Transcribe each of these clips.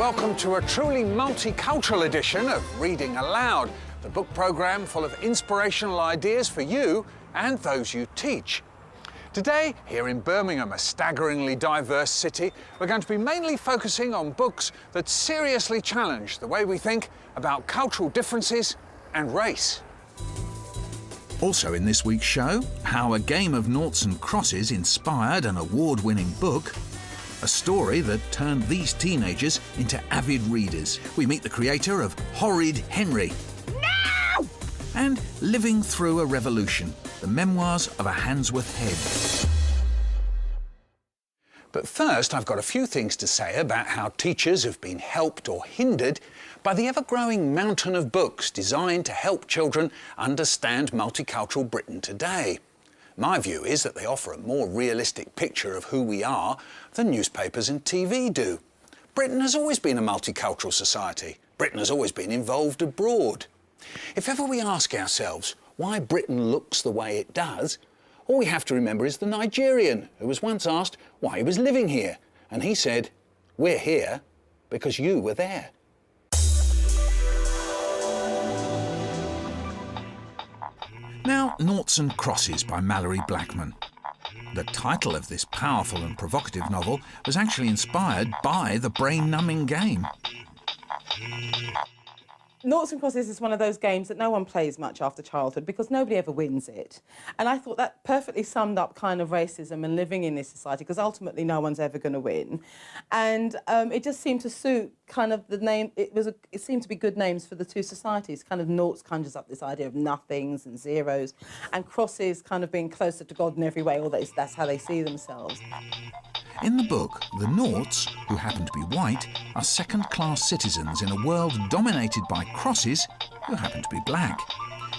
welcome to a truly multicultural edition of Reading Aloud, the book programme full of inspirational ideas for you and those you teach. Today, here in Birmingham, a staggeringly diverse city, we're going to be mainly focusing on books that seriously challenge the way we think about cultural differences and race. Also in this week's show, how a game of noughts and crosses inspired an award-winning book, a story that turned these teenagers into avid readers. We meet the creator of Horrid Henry. No! And Living Through a Revolution, the memoirs of a Handsworth head. But first, I've got a few things to say about how teachers have been helped or hindered by the ever-growing mountain of books designed to help children understand multicultural Britain today. My view is that they offer a more realistic picture of who we are than newspapers and TV do. Britain has always been a multicultural society. Britain has always been involved abroad. If ever we ask ourselves why Britain looks the way it does, all we have to remember is the Nigerian who was once asked why he was living here. And he said, "We're here because you were there." Now, Noughts and Crosses by Mallory Blackman. The title of this powerful and provocative novel was actually inspired by the brain-numbing game. Noughts and Crosses is one of those games that no one plays much after childhood because nobody ever wins it. And I thought that perfectly summed up kind of racism and living in this society, because ultimately no one's ever going to win. And it just seemed to suit kind of the name. It seemed to be good names for the two societies. Kind of noughts conjures up this idea of nothings and zeros, and crosses kind of being closer to God in every way, or that's how they see themselves. In the book, the Noughts, who happen to be white, are second-class citizens in a world dominated by crosses, who happen to be black.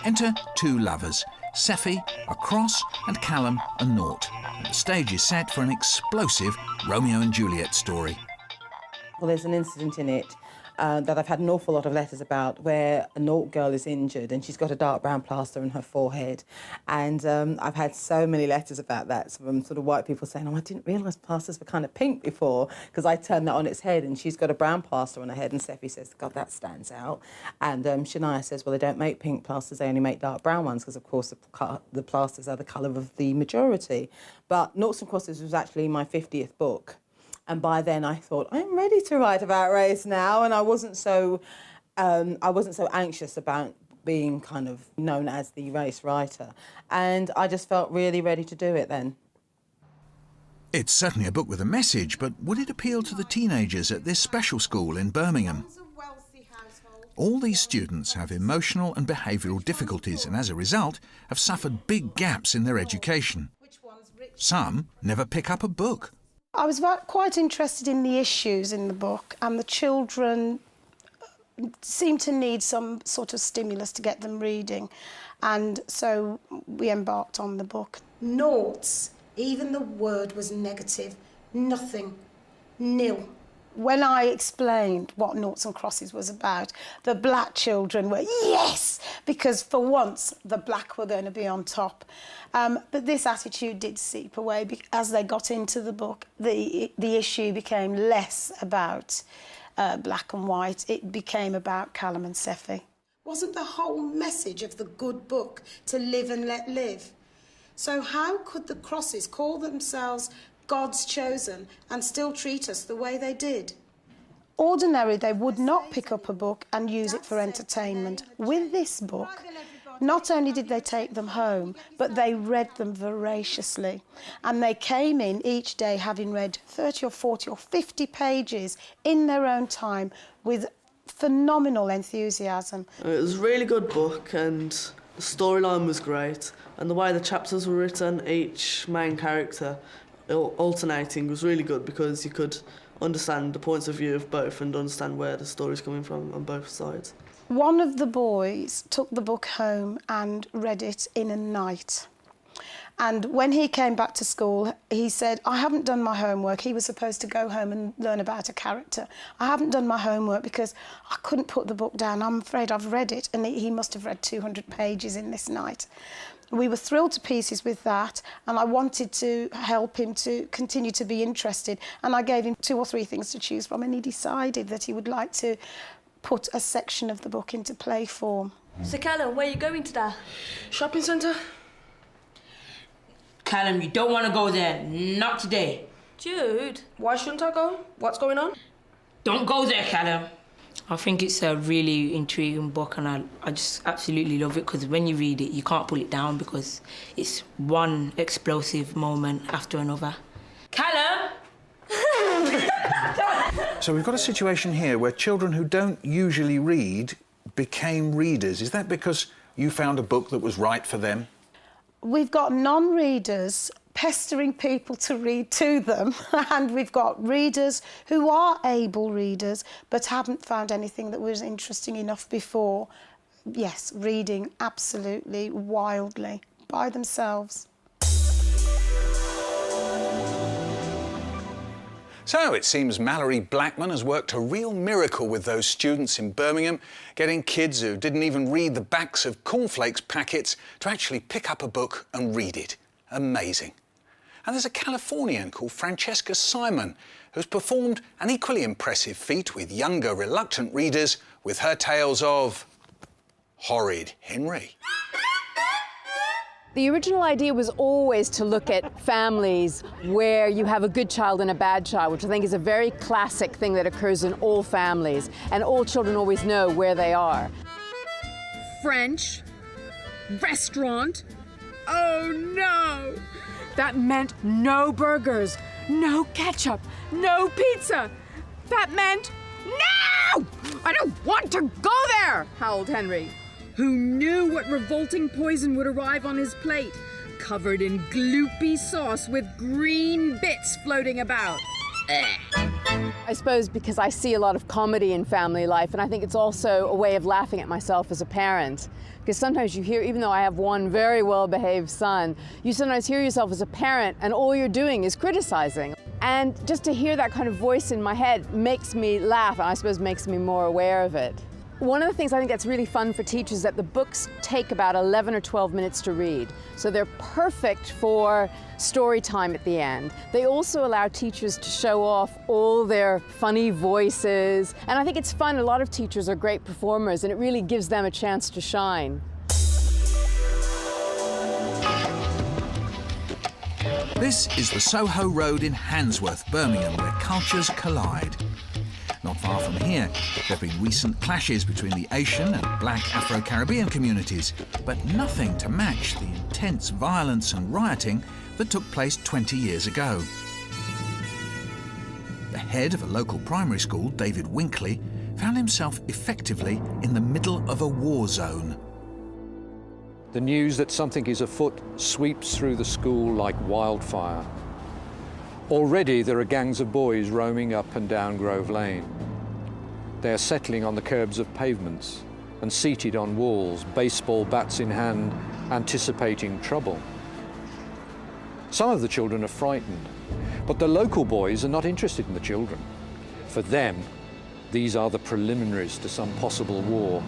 Enter two lovers, Seffi, a cross, and Callum, a nought. And the stage is set for an explosive Romeo and Juliet story. Well, there's an incident in it that I've had an awful lot of letters about, where a nought girl is injured and she's got a dark brown plaster on her forehead. And I've had so many letters about that from sort of white people saying, "Oh, I didn't realise plasters were kind of pink before," because I turned that on its head, and she's got a brown plaster on her head, and Seffi says, "God, that stands out." And Shania says, "Well, they don't make pink plasters, they only make dark brown ones, because, of course, the plasters are the colour of the majority." But Noughts and Crosses was actually my 50th book. And by then I thought, I'm ready to write about race now, and I wasn't so anxious about being kind of known as the race writer. And I just felt really ready to do it then. It's certainly a book with a message, but would it appeal to the teenagers at this special school in Birmingham? All these students have emotional and behavioural difficulties, and as a result have suffered big gaps in their education. Some never pick up a book. I was quite interested in the issues in the book, and the children seemed to need some sort of stimulus to get them reading, and so we embarked on the book. Noughts, even the word was negative, nothing, nil. When I explained what Noughts and Crosses was about, the black children were, yes, because for once the black were going to be on top. But this attitude did seep away as they got into the book. The issue became less about black and white. It became about Callum and Seffi. Wasn't the whole message of the good book to live and let live? So how could the Crosses call themselves God's chosen and still treat us the way they did? Ordinarily, they would not pick up a book and use it for entertainment. With this book, not only did they take them home, but they read them voraciously. And they came in each day having read 30 or 40 or 50 pages in their own time with phenomenal enthusiasm. It was a really good book, and the storyline was great, and the way the chapters were written, each main character alternating, was really good, because you could understand the points of view of both and understand where the story's coming from on both sides. One of the boys took the book home and read it in a night. And when he came back to school, he said, I haven't done my homework. He was supposed to go home and learn about a character. I haven't done my homework because I couldn't put the book down. I'm afraid I've read it. And he must have read 200 pages in this night. We were thrilled to pieces with that, and I wanted to help him to continue to be interested. And I gave him 2 or 3 things to choose from, and he decided that he would like to put a section of the book into play form. So, Callum, where are you going today? Shopping centre? Callum, you don't want to go there. Not today. Jude. Why shouldn't I go? What's going on? Don't go there, Callum. I think it's a really intriguing book, and I just absolutely love it, because when you read it, you can't pull it down because it's one explosive moment after another. Callum! So we've got a situation here where children who don't usually read became readers. Is that because you found a book that was right for them? We've got non-readers pestering people to read to them, and we've got readers who are able readers but haven't found anything that was interesting enough before. Yes, reading absolutely wildly by themselves. So it seems Mallory Blackman has worked a real miracle with those students in Birmingham, getting kids who didn't even read the backs of cornflakes packets to actually pick up a book and read it. Amazing. And there's a Californian called Francesca Simon who's performed an equally impressive feat with younger, reluctant readers with her tales of Horrid Henry. The original idea was always to look at families where you have a good child and a bad child, which I think is a very classic thing that occurs in all families, and all children always know where they are. French restaurant. Oh no! That meant no burgers, no ketchup, no pizza. That meant no! I don't want to go there, howled Henry, who knew what revolting poison would arrive on his plate, covered in gloopy sauce with green bits floating about. I suppose because I see a lot of comedy in family life, and I think it's also a way of laughing at myself as a parent. Because sometimes you hear, even though I have one very well-behaved son, you sometimes hear yourself as a parent and all you're doing is criticizing. And just to hear that kind of voice in my head makes me laugh, and I suppose makes me more aware of it. One of the things I think that's really fun for teachers is that the books take about 11 or 12 minutes to read. So they're perfect for story time at the end. They also allow teachers to show off all their funny voices. And I think it's fun. A lot of teachers are great performers, and it really gives them a chance to shine. This is the Soho Road in Handsworth, Birmingham, where cultures collide. Not far from here, there have been recent clashes between the Asian and black Afro-Caribbean communities, but nothing to match the intense violence and rioting that took place 20 years ago. The head of a local primary school, David Winkley, found himself effectively in the middle of a war zone. The news that something is afoot sweeps through the school like wildfire. Already there are gangs of boys roaming up and down Grove Lane. They are settling on the curbs of pavements and seated on walls, baseball bats in hand, anticipating trouble. Some of the children are frightened, but the local boys are not interested in the children. For them, these are the preliminaries to some possible war.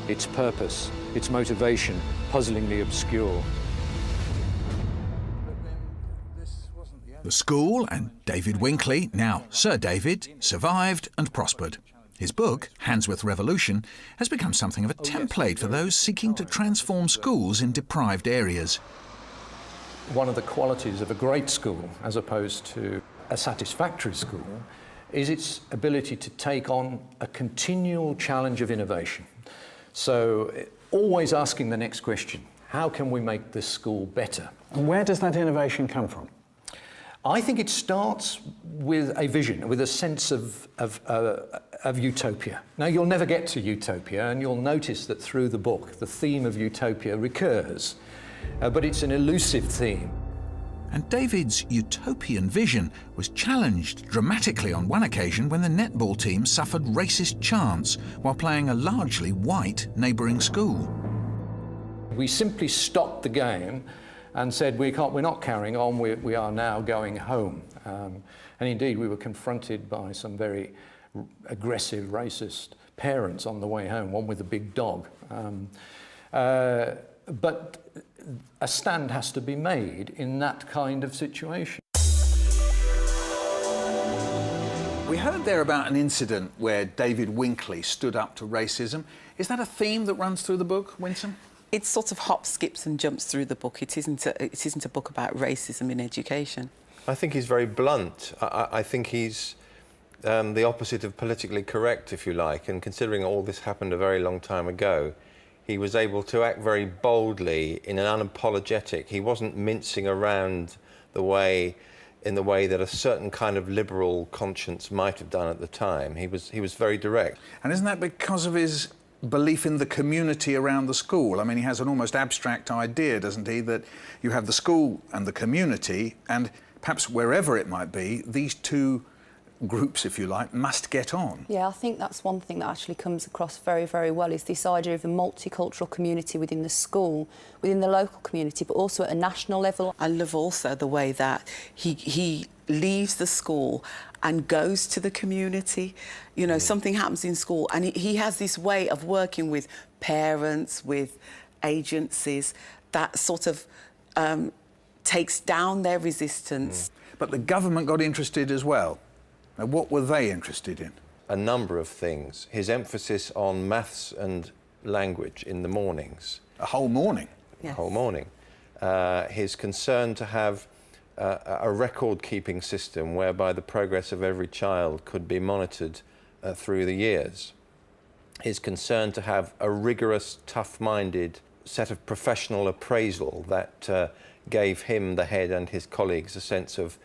Its purpose, its motivation, puzzlingly obscure. The school and David Winkley, now Sir David, survived and prospered. His book, Handsworth Revolution, has become something of a template for those seeking to transform schools in deprived areas. One of the qualities of a great school, as opposed to a satisfactory school, is its ability to take on a continual challenge of innovation. So, always asking the next question, how can we make this school better? And where does that innovation come from? I think it starts with a vision, with a sense of utopia. Now, you'll never get to utopia, and you'll notice that through the book, the theme of utopia recurs, but it's an elusive theme. And David's utopian vision was challenged dramatically on one occasion when the netball team suffered racist chants while playing a largely white neighbouring school. We simply stopped the game and said, we're not carrying on, we are now going home. And indeed, we were confronted by some very aggressive, racist parents on the way home, one with a big dog. But a stand has to be made in that kind of situation. We heard there about an incident where David Winkley stood up to racism. Is that a theme that runs through the book, Winsome? It sort of hops, skips and jumps through the book. It isn't a book about racism in education. I think he's very blunt. I think he's the opposite of politically correct, if you like, and considering all this happened a very long time ago, he was able to act very boldly in an unapologetic. He wasn't mincing around in the way that a certain kind of liberal conscience might have done at the time. He was very direct. And isn't that because of his belief in the community around the school? I mean, he has an almost abstract idea, doesn't he, that you have the school and the community, and perhaps wherever it might be, these two groups, if you like, must get on. Yeah, I think that's one thing that actually comes across very, very well, is this idea of a multicultural community within the school, within the local community, but also at a national level. I love also the way that he leaves the school and goes to the community. You know, something happens in school and he has this way of working with parents, with agencies, that sort of takes down their resistance. But the government got interested as well. Now, what were they interested in? A number of things. His emphasis on maths and language in the mornings. A whole morning? Yes. A whole morning. His concern to have a record-keeping system whereby the progress of every child could be monitored through the years. His concern to have a rigorous, tough-minded set of professional appraisal that gave him, the head, and his colleagues a sense of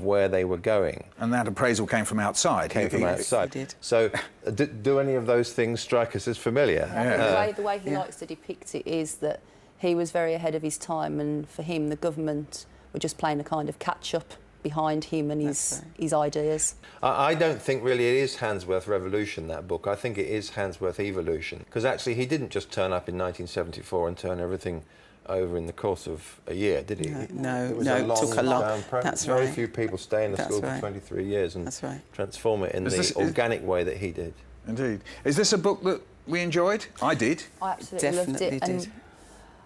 where they were going. And that appraisal came from outside? Came from outside. It did. So, do any of those things strike us as familiar? Yeah. The way he likes to depict it is that he was very ahead of his time, and for him, the government were just playing a kind of catch-up behind him and his ideas. I don't think really it is Handsworth Revolution, that book. I think it is Handsworth Evolution, because actually he didn't just turn up in 1974 and turn everything over in the course of a year, did he? No, it was it took a long. That's very few people stay in the school for 23 years and transform it in the organic way that he did. Indeed. Is this a book that we enjoyed? I did. I absolutely loved it. And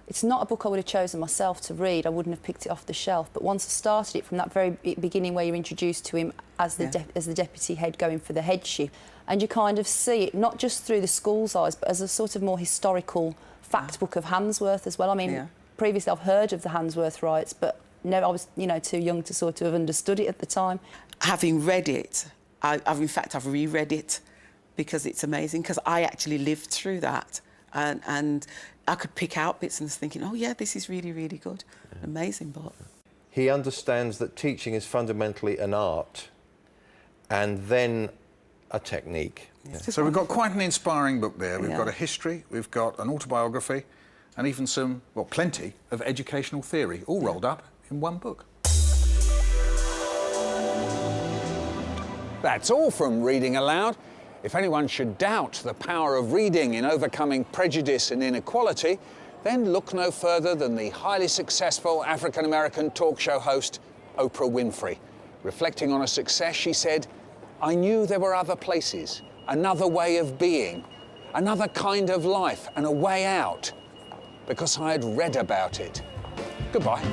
it's not a book I would have chosen myself to read. I wouldn't have picked it off the shelf. But once I started it, from that very beginning where you're introduced to him as the deputy head going for the headship, and you kind of see it not just through the school's eyes, but as a sort of more historical fact book of Handsworth as well. I mean, previously I've heard of the Handsworth riots, but never, I was, too young to sort of have understood it at the time. Having read it, I've reread it because it's amazing, because I actually lived through that, and I could pick out bits and was thinking, oh yeah, this is really, really good. Amazing book. He understands that teaching is fundamentally an art and then a technique. So we've got quite an inspiring book there. We've got a history, we've got an autobiography, and even some, well, plenty of educational theory, all rolled up in one book. That's all from Reading Aloud. If anyone should doubt the power of reading in overcoming prejudice and inequality, then look no further than the highly successful African-American talk show host, Oprah Winfrey. Reflecting on her success, she said, "I knew there were other places, another way of being, another kind of life and a way out, because I had read about it." Goodbye.